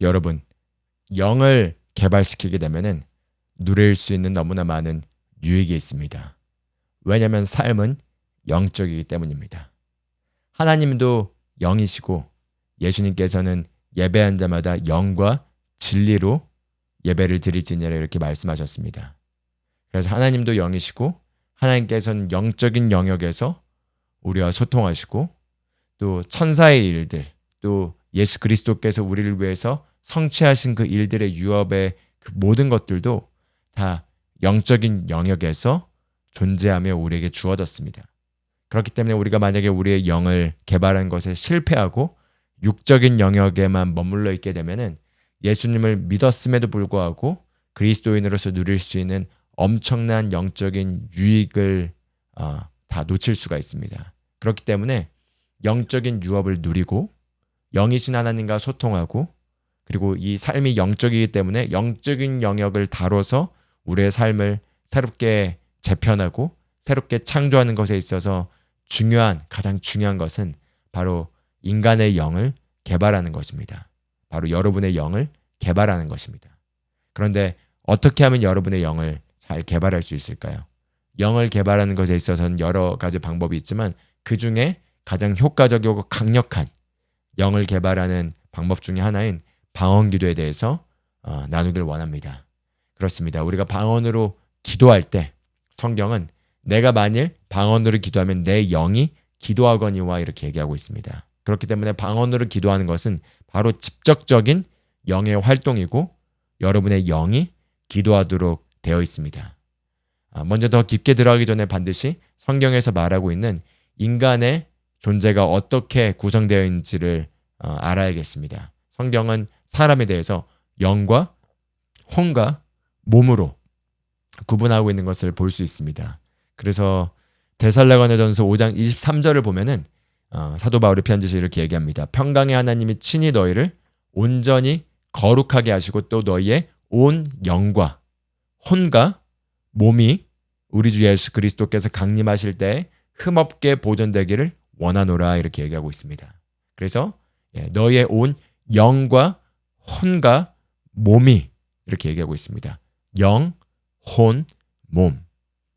여러분, 영을 개발시키게 되면은 누릴 수 있는 너무나 많은 유익이 있습니다. 왜냐하면 삶은 영적이기 때문입니다. 하나님도 영이시고 예수님께서는 예배한 자마다 영과 진리로 예배를 드릴지니라 이렇게 말씀하셨습니다. 그래서 하나님도 영이시고 하나님께서는 영적인 영역에서 우리와 소통하시고 또 천사의 일들, 또 예수 그리스도께서 우리를 위해서 성취하신 그 일들의 유업의 그 모든 것들도 다 영적인 영역에서 존재하며 우리에게 주어졌습니다. 그렇기 때문에 우리가 만약에 우리의 영을 개발한 것에 실패하고 육적인 영역에만 머물러 있게 되면은 예수님을 믿었음에도 불구하고 그리스도인으로서 누릴 수 있는 엄청난 영적인 유익을 다 놓칠 수가 있습니다. 그렇기 때문에 영적인 유업을 누리고 영이신 하나님과 소통하고 그리고 이 삶이 영적이기 때문에 영적인 영역을 다뤄서 우리의 삶을 새롭게 재편하고 새롭게 창조하는 것에 있어서 가장 중요한 것은 바로 인간의 영을 개발하는 것입니다. 바로 여러분의 영을 개발하는 것입니다. 그런데 어떻게 하면 여러분의 영을 잘 개발할 수 있을까요? 영을 개발하는 것에 있어서는 여러 가지 방법이 있지만 그 중에 가장 효과적이고 강력한 영을 개발하는 방법 중에 하나인 방언기도에 대해서 나누길 원합니다. 그렇습니다. 우리가 방언으로 기도할 때 성경은 내가 만일 방언으로 기도하면 내 영이 기도하거니와 이렇게 얘기하고 있습니다. 그렇기 때문에 방언으로 기도하는 것은 바로 직접적인 영의 활동이고 여러분의 영이 기도하도록 되어 있습니다. 먼저 더 깊게 들어가기 전에 반드시 성경에서 말하고 있는 인간의 존재가 어떻게 구성되어 있는지를 알아야겠습니다. 성경은 사람에 대해서 영과 혼과 몸으로 구분하고 있는 것을 볼 수 있습니다. 그래서 데살로니가전서 5장 23절을 보면은 사도 바울의 편지에서 이렇게 얘기합니다. 평강의 하나님이 친히 너희를 온전히 거룩하게 하시고 또 너희의 온 영과 혼과 몸이 우리 주 예수 그리스도께서 강림하실 때 흠없게 보존되기를 원하노라 이렇게 얘기하고 있습니다. 그래서 너희의 온 영과 혼과 몸이 이렇게 얘기하고 있습니다. 영, 혼, 몸.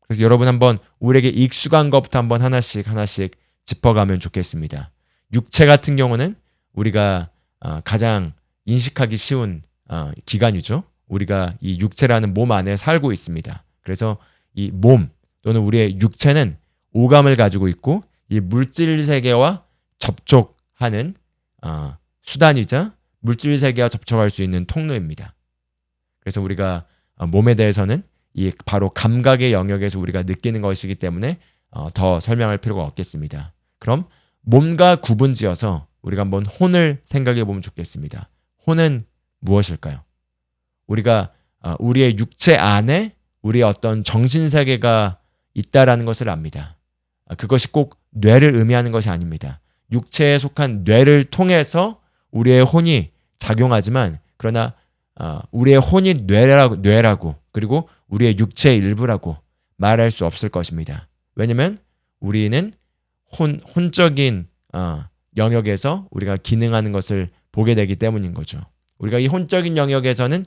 그래서 여러분 한번 우리에게 익숙한 것부터 한번 하나씩 짚어가면 좋겠습니다. 육체 같은 경우는 우리가 가장 인식하기 쉬운 기관이죠. 우리가 이 육체라는 몸 안에 살고 있습니다. 그래서 이 몸 또는 우리의 육체는 오감을 가지고 있고 이 물질 세계와 접촉하는 수단이자 물질 세계와 접촉할 수 있는 통로입니다. 그래서 우리가 몸에 대해서는 이 바로 감각의 영역에서 우리가 느끼는 것이기 때문에 더 설명할 필요가 없겠습니다. 그럼 몸과 구분지어서 우리가 한번 혼을 생각해 보면 좋겠습니다. 혼은 무엇일까요? 우리가 우리의 육체 안에 우리의 어떤 정신세계가 있다라는 것을 압니다. 그것이 꼭 뇌를 의미하는 것이 아닙니다. 육체에 속한 뇌를 통해서 우리의 혼이 작용하지만 그러나 우리의 혼이 뇌라고 그리고 우리의 육체의 일부라고 말할 수 없을 것입니다. 왜냐하면 우리는 혼적인 영역에서 우리가 기능하는 것을 보게 되기 때문인 거죠. 우리가 이 혼적인 영역에서는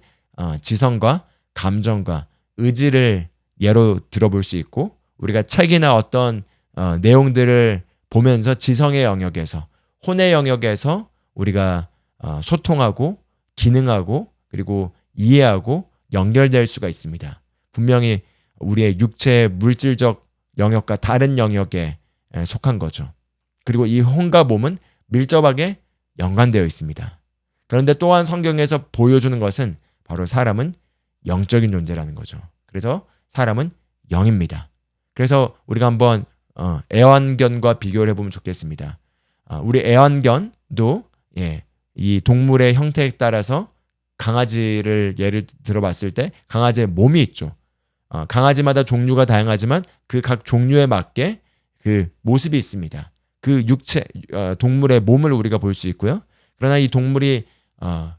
지성과 감정과 의지를 예로 들어볼 수 있고 우리가 책이나 어떤 내용들을 보면서 지성의 영역에서 혼의 영역에서 우리가 소통하고 기능하고 그리고 이해하고 연결될 수가 있습니다. 분명히 우리의 육체의 물질적 영역과 다른 영역에 속한 거죠. 그리고 이 혼과 몸은 밀접하게 연관되어 있습니다. 그런데 또한 성경에서 보여주는 것은 바로 사람은 영적인 존재라는 거죠. 그래서 사람은 영입니다. 그래서 우리가 한번 애완견과 비교를 해보면 좋겠습니다. 우리 애완견도 이 동물의 형태에 따라서 강아지를 예를 들어봤을 때 강아지의 몸이 있죠. 강아지마다 종류가 다양하지만 그 각 종류에 맞게 그 모습이 있습니다. 그 동물의 몸을 우리가 볼 수 있고요. 그러나 이 동물이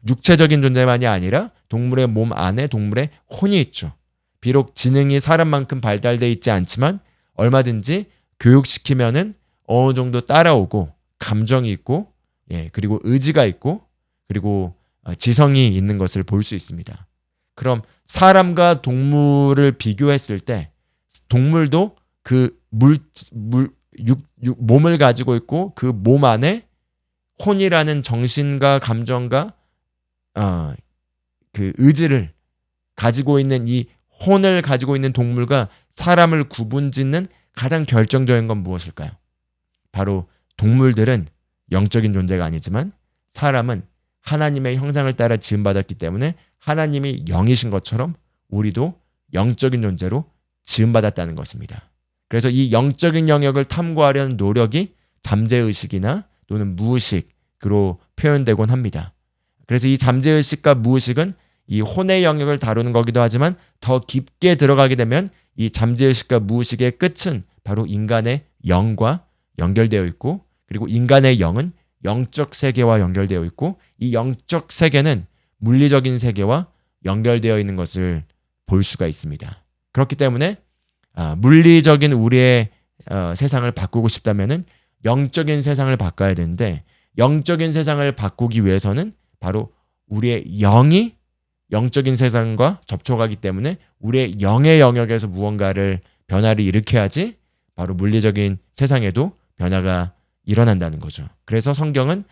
육체적인 존재만이 아니라 동물의 몸 안에 동물의 혼이 있죠. 비록 지능이 사람만큼 발달되어 있지 않지만 얼마든지 교육시키면은 어느 정도 따라오고 감정이 있고 그리고 의지가 있고 그리고 지성이 있는 것을 볼 수 있습니다. 그럼 사람과 동물을 비교했을 때 동물도 그 몸을 가지고 있고 그 몸 안에 혼이라는 정신과 감정과 그 의지를 가지고 있는 이 혼을 가지고 있는 동물과 사람을 구분짓는 가장 결정적인 건 무엇일까요? 바로 동물들은 영적인 존재가 아니지만 사람은 하나님의 형상을 따라 지음받았기 때문에 하나님이 영이신 것처럼 우리도 영적인 존재로 지음받았다는 것입니다. 그래서 이 영적인 영역을 탐구하려는 노력이 잠재의식이나 또는 무의식으로 표현되곤 합니다. 그래서 이 잠재의식과 무의식은 이 혼의 영역을 다루는 거기도 하지만 더 깊게 들어가게 되면 이 잠재의식과 무의식의 끝은 바로 인간의 영과 연결되어 있고 그리고 인간의 영은 영적 세계와 연결되어 있고 이 영적 세계는 물리적인 세계와 연결되어 있는 것을 볼 수가 있습니다. 그렇기 때문에 물리적인 우리의 세상을 바꾸고 싶다면은 영적인 세상을 바꿔야 되는데 영적인 세상을 바꾸기 위해서는 바로 우리의 영이 영적인 세상과 접촉하기 때문에 우리의 영의 영역에서 무언가를 변화를 일으켜야지 바로 물리적인 세상에도 변화가 일어난다는 거죠. 그래서 성경은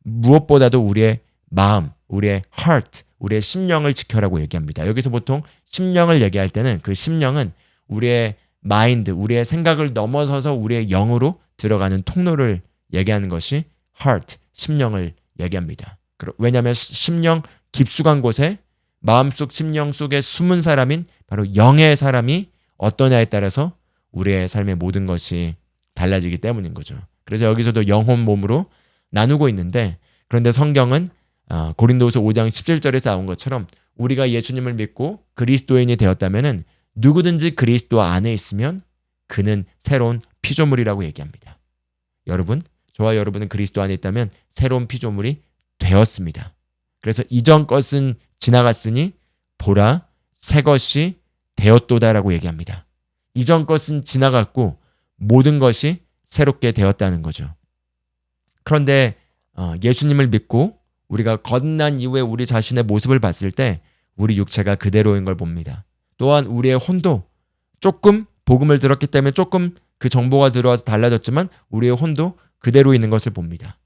무엇보다도 우리의 마음, 우리의 heart, 우리의 심령을 지켜라고 얘기합니다. 여기서 보통 심령을 얘기할 때는 그 심령은 우리의 마인드, 우리의 생각을 넘어서서 우리의 영으로 들어가는 통로를 얘기하는 것이 heart, 심령을 얘기합니다. 왜냐하면 심령 깊숙한 곳에 마음속 심령 속에 숨은 사람인 바로 영의 사람이 어떠냐에 따라서 우리의 삶의 모든 것이 달라지기 때문인 거죠. 그래서 여기서도 영혼 몸으로 나누고 있는데 그런데 성경은 고린도후서 5장 17절에서 나온 것처럼 우리가 예수님을 믿고 그리스도인이 되었다면은 누구든지 그리스도 안에 있으면 그는 새로운 피조물이라고 얘기합니다. 여러분, 저와 여러분은 그리스도 안에 있다면 새로운 피조물이 되었습니다. 그래서 이전 것은 지나갔으니 보라 새 것이 되었도다라고 얘기합니다. 이전 것은 지나갔고 모든 것이 새롭게 되었다는 거죠. 그런데 예수님을 믿고 우리가 거듭난 이후에 우리 자신의 모습을 봤을 때 우리 육체가 그대로인 걸 봅니다. 또한 우리의 혼도 조금 복음을 들었기 때문에 조금 그 정보가 들어와서 달라졌지만 우리의 혼도 그대로 있는 것을 봅니다.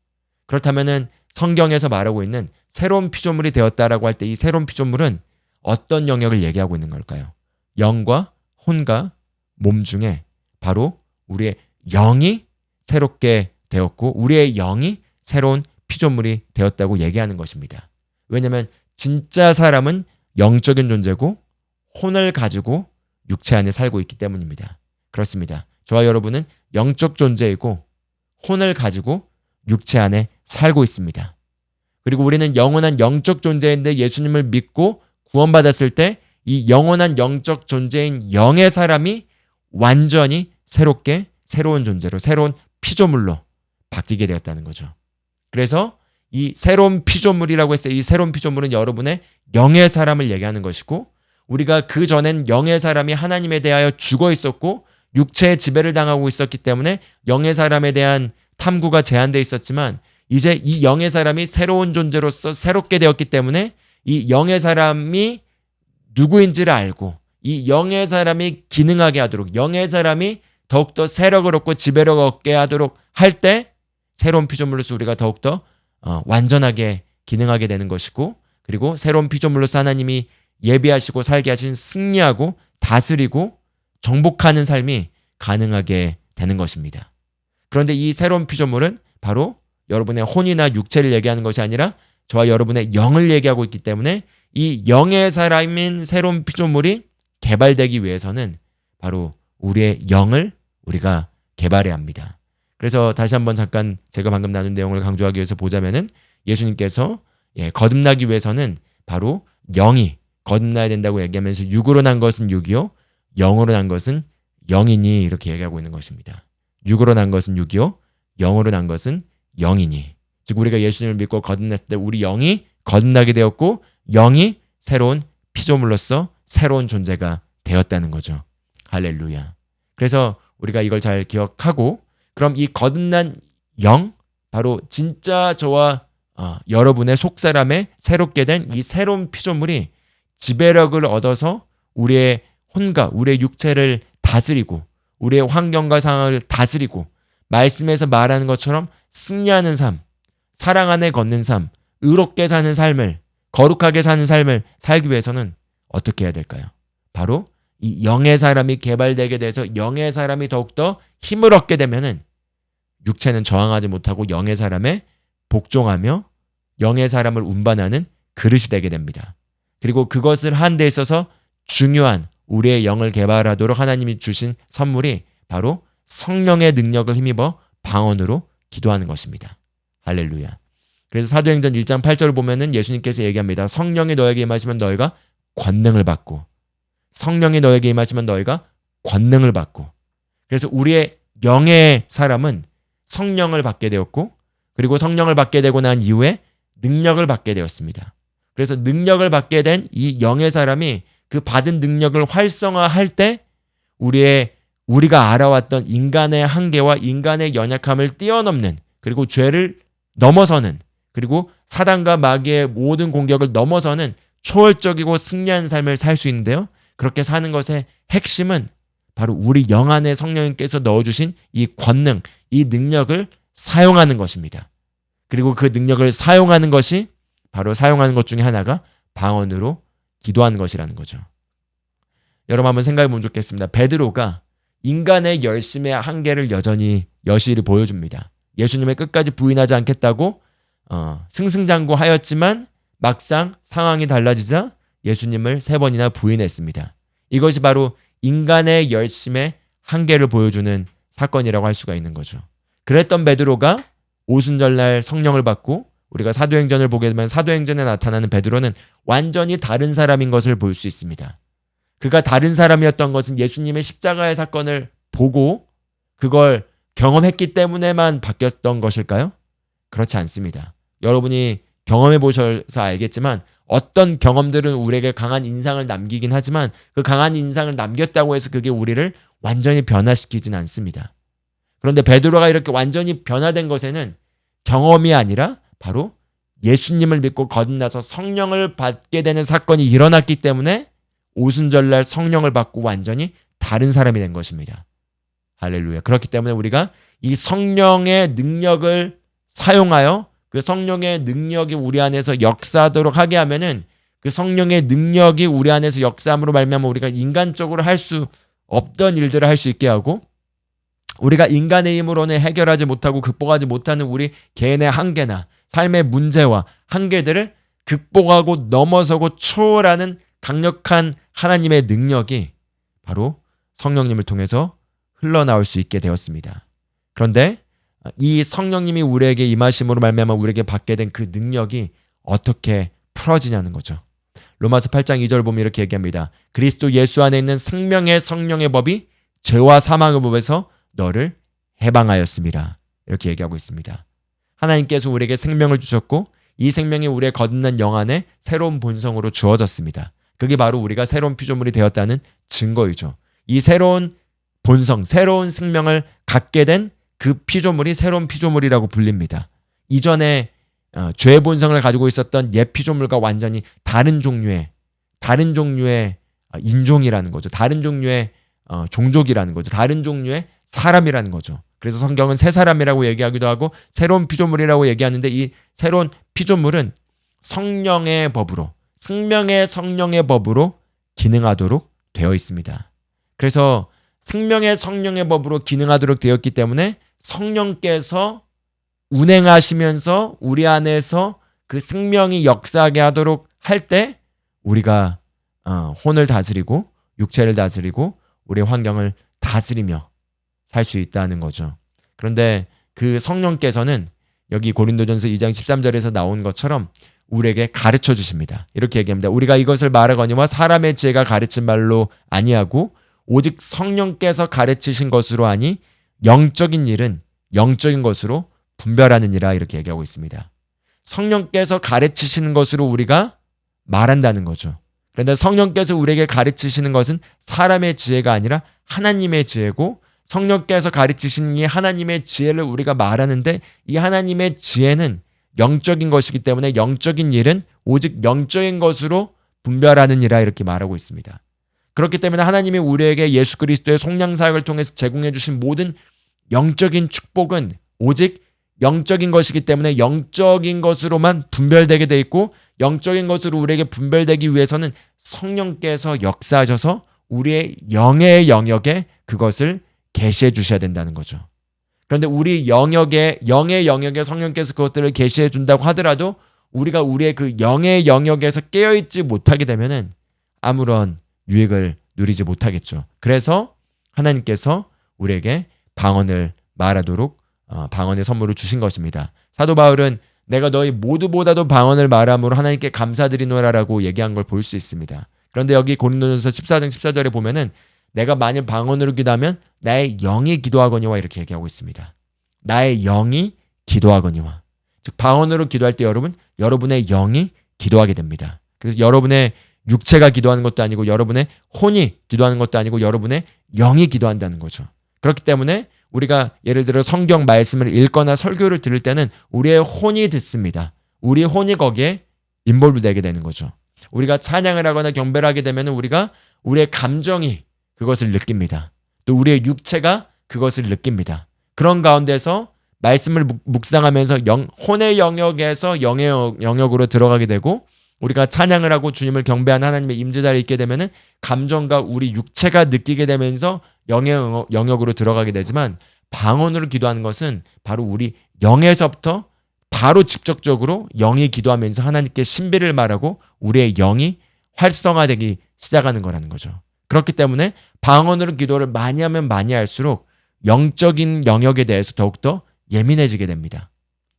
그렇다면은 성경에서 말하고 있는 새로운 피조물이 되었다라고 할 때 이 새로운 피조물은 어떤 영역을 얘기하고 있는 걸까요? 영과 혼과 몸 중에 바로 우리의 영이 새롭게 되었고 우리의 영이 새로운 피조물이 되었다고 얘기하는 것입니다. 왜냐하면 진짜 사람은 영적인 존재고 혼을 가지고 육체 안에 살고 있기 때문입니다. 그렇습니다. 저와 여러분은 영적 존재이고 혼을 가지고 육체 안에 살고 있습니다. 그리고 우리는 영원한 영적 존재인데 예수님을 믿고 구원받았을 때 이 영원한 영적 존재인 영의 사람이 완전히 새롭게 새로운 존재로 새로운 피조물로 바뀌게 되었다는 거죠. 그래서 이 새로운 피조물이라고 했어요. 이 새로운 피조물은 여러분의 영의 사람을 얘기하는 것이고 우리가 그 전엔 영의 사람이 하나님에 대하여 죽어 있었고 육체의 지배를 당하고 있었기 때문에 영의 사람에 대한 탐구가 제한되어 있었지만 이제 이 영의 사람이 새로운 존재로서 새롭게 되었기 때문에 이 영의 사람이 누구인지를 알고 이 영의 사람이 기능하게 하도록 영의 사람이 더욱더 세력을 얻고 지배력을 얻게 하도록 할 때 새로운 피조물로서 우리가 더욱더 완전하게 기능하게 되는 것이고 그리고 새로운 피조물로서 하나님이 예비하시고 살게 하신 승리하고 다스리고 정복하는 삶이 가능하게 되는 것입니다. 그런데 이 새로운 피조물은 바로 여러분의 혼이나 육체를 얘기하는 것이 아니라 저와 여러분의 영을 얘기하고 있기 때문에 이 영의 사람인 새로운 피조물이 개발되기 위해서는 바로 우리의 영을 우리가 개발해야 합니다. 그래서 다시 한번 잠깐 제가 방금 나눈 내용을 강조하기 위해서 보자면은 예수님께서 거듭나기 위해서는 바로 영이 거듭나야 된다고 얘기하면서 육으로 난 것은 육이요 영으로 난 것은 영이니 이렇게 얘기하고 있는 것입니다. 육으로 난 것은 육이요 영으로 난 것은 영이니 즉 우리가 예수님을 믿고 거듭났을 때 우리 영이 거듭나게 되었고 영이 새로운 피조물로서 새로운 존재가 되었다는 거죠. 할렐루야. 그래서 우리가 이걸 잘 기억하고 그럼 이 거듭난 영 바로 진짜 저와 여러분의 속사람에 새롭게 된 이 새로운 피조물이 지배력을 얻어서 우리의 혼과 우리의 육체를 다스리고 우리의 환경과 상황을 다스리고 말씀에서 말하는 것처럼 승리하는 삶, 사랑 안에 걷는 삶, 의롭게 사는 삶을, 거룩하게 사는 삶을 살기 위해서는 어떻게 해야 될까요? 바로 이 영의 사람이 개발되게 돼서 영의 사람이 더욱더 힘을 얻게 되면은 육체는 저항하지 못하고 영의 사람에 복종하며 영의 사람을 운반하는 그릇이 되게 됩니다. 그리고 그것을 한 데 있어서 중요한 우리의 영을 개발하도록 하나님이 주신 선물이 바로 성령의 능력을 힘입어 방언으로 기도하는 것입니다. 할렐루야. 그래서 사도행전 1장 8절을 보면은 예수님께서 얘기합니다. 성령이 너에게 임하시면 너희가 권능을 받고, 성령이 너에게 임하시면 너희가 권능을 받고. 그래서 우리의 영의 사람은 성령을 받게 되었고, 그리고 성령을 받게 되고 난 이후에 능력을 받게 되었습니다. 그래서 능력을 받게 된 이 영의 사람이 그 받은 능력을 활성화할 때 우리가 알아왔던 인간의 한계와 인간의 연약함을 뛰어넘는, 그리고 죄를 넘어서는, 그리고 사단과 마귀의 모든 공격을 넘어서는 초월적이고 승리한 삶을 살 수 있는데요. 그렇게 사는 것의 핵심은 바로 우리 영 안에 성령님께서 넣어주신 이 권능, 이 능력을 사용하는 것입니다. 그리고 그 능력을 사용하는 것이 바로 사용하는 것 중에 하나가 방언으로 기도하는 것이라는 거죠. 여러분 한번 생각해 보면 좋겠습니다. 베드로가 인간의 열심의 한계를 여실히 보여줍니다. 예수님을 끝까지 부인하지 않겠다고 승승장구하였지만 막상 상황이 달라지자 예수님을 3번이나 부인했습니다. 이것이 바로 인간의 열심의 한계를 보여주는 사건이라고 할 수가 있는 거죠. 그랬던 베드로가 오순절날 성령을 받고 우리가 사도행전을 보게 되면 사도행전에 나타나는 베드로는 완전히 다른 사람인 것을 볼 수 있습니다. 그가 다른 사람이었던 것은 예수님의 십자가의 사건을 보고 그걸 경험했기 때문에만 바뀌었던 것일까요? 그렇지 않습니다. 여러분이 경험해 보셔서 알겠지만 어떤 경험들은 우리에게 강한 인상을 남기긴 하지만 그 강한 인상을 남겼다고 해서 그게 우리를 완전히 변화시키진 않습니다. 그런데 베드로가 이렇게 완전히 변화된 것에는 경험이 아니라 바로 예수님을 믿고 거듭나서 성령을 받게 되는 사건이 일어났기 때문에 오순절날 성령을 받고 완전히 다른 사람이 된 것입니다. 할렐루야. 그렇기 때문에 우리가 이 성령의 능력을 사용하여 그 성령의 능력이 우리 안에서 역사하도록 하게 하면은 그 성령의 능력이 우리 안에서 역사함으로 말미암아 우리가 인간적으로 할 수 없던 일들을 할 수 있게 하고 우리가 인간의 힘으로는 해결하지 못하고 극복하지 못하는 우리 개인의 한계나 삶의 문제와 한계들을 극복하고 넘어서고 초월하는 강력한 하나님의 능력이 바로 성령님을 통해서 흘러나올 수 있게 되었습니다. 그런데 이 성령님이 우리에게 임하심으로 말미암아 우리에게 받게 된 그 능력이 어떻게 풀어지냐는 거죠. 로마서 8장 2절 보면 이렇게 얘기합니다. 그리스도 예수 안에 있는 생명의 성령의 법이 죄와 사망의 법에서 너를 해방하였습니다. 이렇게 얘기하고 있습니다. 하나님께서 우리에게 생명을 주셨고 이 생명이 우리의 거듭난 영 안에 새로운 본성으로 주어졌습니다. 그게 바로 우리가 새로운 피조물이 되었다는 증거이죠. 이 새로운 본성, 새로운 생명을 갖게 된 그 피조물이 새로운 피조물이라고 불립니다. 이전에 죄의 본성을 가지고 있었던 옛 피조물과 완전히 다른 종류의 인종이라는 거죠. 다른 종류의 종족이라는 거죠. 다른 종류의 사람이라는 거죠. 그래서 성경은 새 사람이라고 얘기하기도 하고 새로운 피조물이라고 얘기하는데 이 새로운 피조물은 성령의 법으로, 생명의 성령의 법으로 기능하도록 되어 있습니다. 그래서 생명의 성령의 법으로 기능하도록 되었기 때문에 성령께서 운행하시면서 우리 안에서 그 생명이 역사하게 하도록 할 때 우리가 혼을 다스리고 육체를 다스리고 우리의 환경을 다스리며 살 수 있다는 거죠. 그런데 그 성령께서는 여기 고린도전서 2장 13절에서 나온 것처럼 우리에게 가르쳐 주십니다. 이렇게 얘기합니다. 우리가 이것을 말하거니와 사람의 지혜가 가르친 말로 아니하고 오직 성령께서 가르치신 것으로 하니 영적인 일은 영적인 것으로 분별하느니라 이렇게 얘기하고 있습니다. 성령께서 가르치시는 것으로 우리가 말한다는 거죠. 그런데 성령께서 우리에게 가르치시는 것은 사람의 지혜가 아니라 하나님의 지혜고 성령께서 가르치시는 이 하나님의 지혜를 우리가 말하는데 이 하나님의 지혜는 영적인 것이기 때문에 영적인 일은 오직 영적인 것으로 분별하느니라 이렇게 말하고 있습니다. 그렇기 때문에 하나님이 우리에게 예수 그리스도의 속량 사역을 통해서 제공해 주신 모든 영적인 축복은 오직 영적인 것이기 때문에 영적인 것으로만 분별되게 돼 있고, 영적인 것으로 우리에게 분별되기 위해서는 성령께서 역사하셔서 우리의 영의 영역에 그것을 계시해 주셔야 된다는 거죠. 그런데 우리 영의 영역에 성령께서 그것들을 계시해 준다고 하더라도 우리가 우리의 그 영의 영역에서 깨어있지 못하게 되면은 아무런 유익을 누리지 못하겠죠. 그래서 하나님께서 우리에게 방언을 말하도록 방언의 선물을 주신 것입니다. 사도 바울은 내가 너희 모두보다도 방언을 말함으로 하나님께 감사드리노라라고 얘기한 걸 볼 수 있습니다. 그런데 여기 고린도전서 14장 14절에 보면은 내가 만일 방언으로 기도하면 나의 영이 기도하거니와 이렇게 얘기하고 있습니다. 나의 영이 기도하거니와. 즉 방언으로 기도할 때 여러분의 영이 기도하게 됩니다. 그래서 여러분의 육체가 기도하는 것도 아니고 여러분의 혼이 기도하는 것도 아니고 여러분의 영이 기도한다는 거죠. 그렇기 때문에 우리가 예를 들어 성경 말씀을 읽거나 설교를 들을 때는 우리의 혼이 듣습니다. 우리의 혼이 거기에 인볼브 되게 되는 거죠. 우리가 찬양을 하거나 경배를 하게 되면 우리가 우리의 감정이 그것을 느낍니다. 또 우리의 육체가 그것을 느낍니다. 그런 가운데서 말씀을 묵상하면서 혼의 영역에서 영의 영역으로 들어가게 되고, 우리가 찬양을 하고 주님을 경배하는 하나님의 임재자리에 있게 되면은 감정과 우리 육체가 느끼게 되면서 영의 영역으로 들어가게 되지만, 방언으로 기도하는 것은 바로 우리 영에서부터 바로 직접적으로 영이 기도하면서 하나님께 신비를 말하고 우리의 영이 활성화되기 시작하는 거라는 거죠. 그렇기 때문에 방언으로 기도를 많이 하면 많이 할수록 영적인 영역에 대해서 더욱더 예민해지게 됩니다.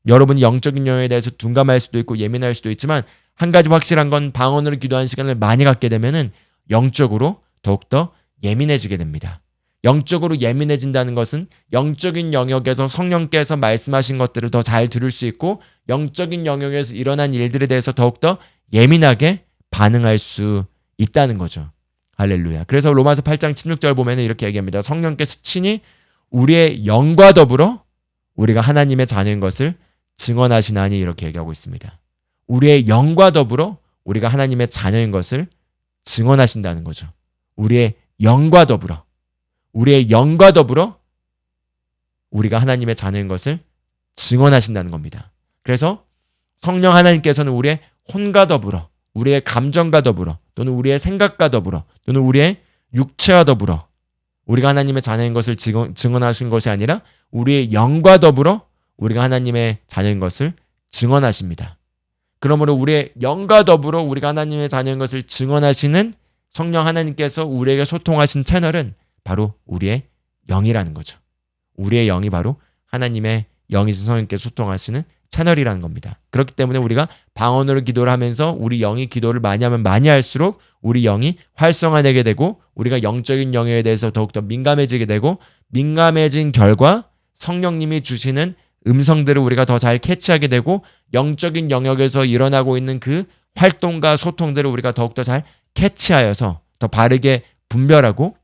여러분이 영적인 영역에 대해서 둔감할 수도 있고 예민할 수도 있지만, 한 가지 확실한 건 방언으로 기도하는 시간을 많이 갖게 되면은 영적으로 더욱더 예민해지게 됩니다. 영적으로 예민해진다는 것은 영적인 영역에서 성령께서 말씀하신 것들을 더 잘 들을 수 있고, 영적인 영역에서 일어난 일들에 대해서 더욱더 예민하게 반응할 수 있다는 거죠. 할렐루야. 그래서 로마서 8장 16절 보면 이렇게 얘기합니다. 성령께서 친히 우리의 영과 더불어 우리가 하나님의 자녀인 것을 증언하시나니 이렇게 얘기하고 있습니다. 우리의 영과 더불어 우리가 하나님의 자녀인 것을 증언하신다는 거죠. 우리의 영과 더불어 우리가 하나님의 자녀인 것을 증언하신다는 겁니다. 그래서 성령 하나님께서는 우리의 혼과 더불어, 우리의 감정과 더불어, 또는 우리의 생각과 더불어, 또는 우리의 육체와 더불어 우리가 하나님의 자녀인 것을 증언하신 것이 아니라 우리의 영과 더불어 우리가 하나님의 자녀인 것을 증언하십니다. 그러므로 우리의 영과 더불어 우리가 하나님의 자녀인 것을 증언하시는 성령 하나님께서 우리에게 소통하신 채널은 바로 우리의 영이라는 거죠. 우리의 영이 바로 하나님의 영이신 성령께서 소통하시는 채널이라는 겁니다. 그렇기 때문에 우리가 방언으로 기도를 하면서 우리 영이 기도를 많이 하면 많이 할수록 우리 영이 활성화되게 되고, 우리가 영적인 영역에 대해서 더욱더 민감해지게 되고, 민감해진 결과 성령님이 주시는 음성들을 우리가 더 잘 캐치하게 되고, 영적인 영역에서 일어나고 있는 그 활동과 소통들을 우리가 더욱더 잘 캐치하여서 더 바르게 분별하고,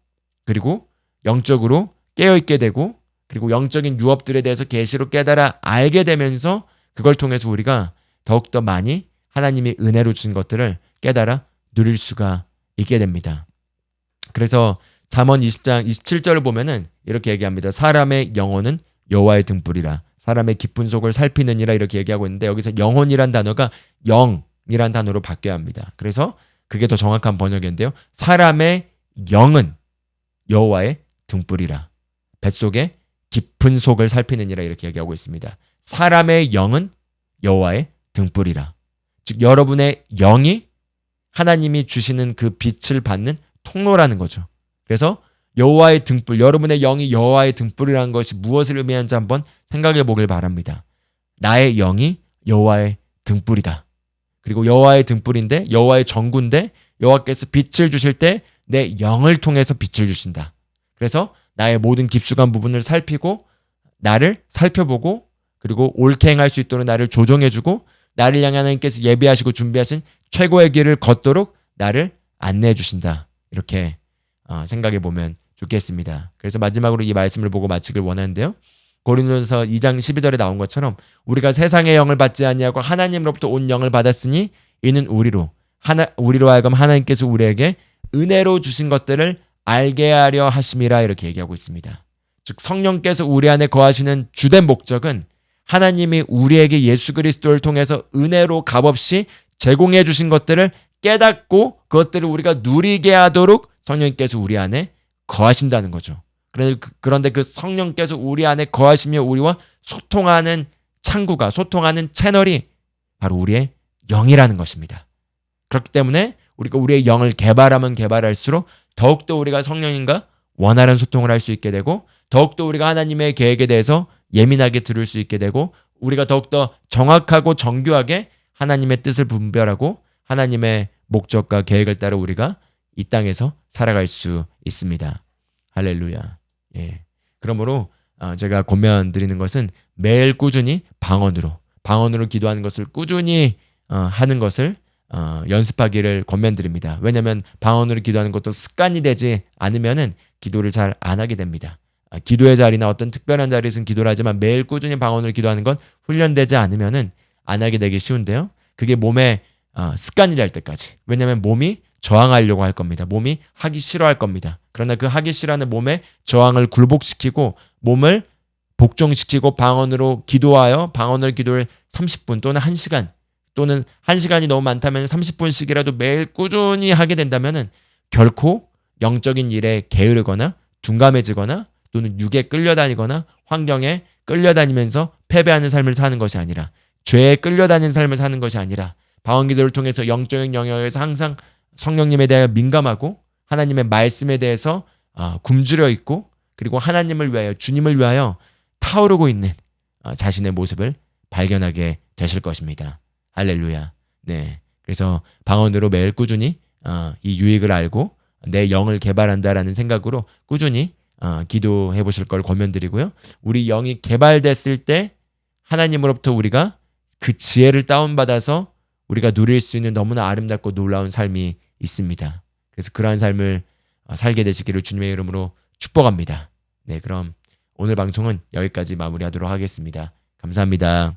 그리고 영적으로 깨어있게 되고, 그리고 영적인 유업들에 대해서 계시로 깨달아 알게 되면서 그걸 통해서 우리가 더욱더 많이 하나님이 은혜로 주신 것들을 깨달아 누릴 수가 있게 됩니다. 그래서 잠언 20장 27절을 보면은 이렇게 얘기합니다. 사람의 영혼은 여호와의 등불이라 사람의 깊은 속을 살피느니라 이렇게 얘기하고 있는데, 여기서 영혼이란 단어가 영이란 단어로 바뀌어야 합니다. 그래서 그게 더 정확한 번역인데요. 사람의 영은 여호와의 등불이라 뱃속에 깊은 속을 살피느니라 이렇게 얘기하고 있습니다. 사람의 영은 여호와의 등불이라. 즉 여러분의 영이 하나님이 주시는 그 빛을 받는 통로라는 거죠. 그래서 여호와의 등불, 여러분의 영이 여호와의 등불이라는 것이 무엇을 의미하는지 한번 생각해 보길 바랍니다. 나의 영이 여호와의 등불이다. 그리고 여호와의 등불인데, 여호와의 전구인데, 여호와께서 빛을 주실 때 내 영을 통해서 빛을 주신다. 그래서 나의 모든 깊숙한 부분을 살피고 나를 살펴보고, 그리고 옳게 행할 수 있도록 나를 조정해주고, 나를 향해 하나님께서 예비하시고 준비하신 최고의 길을 걷도록 나를 안내해 주신다. 이렇게 생각해 보면 좋겠습니다. 그래서 마지막으로 이 말씀을 보고 마치길 원하는데요. 고린도전서 2장 12절에 나온 것처럼 우리가 세상의 영을 받지 아니하고 하나님으로부터 온 영을 받았으니 이는 우리로 하여금 하나님께서 우리에게 은혜로 주신 것들을 알게 하려 하심이라 이렇게 얘기하고 있습니다. 즉 성령께서 우리 안에 거하시는 주된 목적은 하나님이 우리에게 예수 그리스도를 통해서 은혜로 값없이 제공해 주신 것들을 깨닫고 그것들을 우리가 누리게 하도록 성령께서 우리 안에 거하신다는 거죠. 그런데 그 성령께서 우리 안에 거하시며 우리와 소통하는 창구가, 소통하는 채널이 바로 우리의 영이라는 것입니다. 그렇기 때문에 우리가 우리의 영을 개발하면 개발할수록 더욱더 우리가 성령님과 원활한 소통을 할 수 있게 되고 더욱더 우리가 하나님의 계획에 대해서 예민하게 들을 수 있게 되고 우리가 더욱더 정확하고 정교하게 하나님의 뜻을 분별하고 하나님의 목적과 계획을 따라 우리가 이 땅에서 살아갈 수 있습니다. 할렐루야. 예. 그러므로 제가 권면드리는 것은 매일 꾸준히 방언으로 기도하는 것을 꾸준히 하는 것을 연습하기를 권면드립니다. 왜냐하면 방언으로 기도하는 것도 습관이 되지 않으면은 기도를 잘 안 하게 됩니다. 기도의 자리나 어떤 특별한 자리에서는 기도를 하지만 매일 꾸준히 방언으로 기도하는 건 훈련되지 않으면은 안 하게 되기 쉬운데요. 그게 몸에 습관이 될 때까지. 왜냐하면 몸이 저항하려고 할 겁니다. 몸이 하기 싫어할 겁니다. 그러나 그 하기 싫어하는 몸의 저항을 굴복시키고 몸을 복종시키고 방언으로 기도하여 방언을 기도를 30분 또는 1시간 또는 1시간이 너무 많다면 30분씩이라도 매일 꾸준히 하게 된다면 결코 영적인 일에 게으르거나 둔감해지거나 또는 육에 끌려다니거나 환경에 끌려다니면서 패배하는 삶을 사는 것이 아니라 죄에 끌려다니는 삶을 사는 것이 아니라 방언기도를 통해서 영적인 영역에서 항상 성령님에 대하여 민감하고 하나님의 말씀에 대해서 굶주려 있고 그리고 하나님을 위하여 주님을 위하여 타오르고 있는 자신의 모습을 발견하게 되실 것입니다. 할렐루야. 네. 그래서 방언으로 매일 꾸준히 이 유익을 알고 내 영을 개발한다라는 생각으로 꾸준히 기도해 보실 걸 권면드리고요. 우리 영이 개발됐을 때 하나님으로부터 우리가 그 지혜를 다운받아서 우리가 누릴 수 있는 너무나 아름답고 놀라운 삶이 있습니다. 그래서 그러한 삶을 살게 되시기를 주님의 이름으로 축복합니다. 네, 그럼 오늘 방송은 여기까지 마무리하도록 하겠습니다. 감사합니다.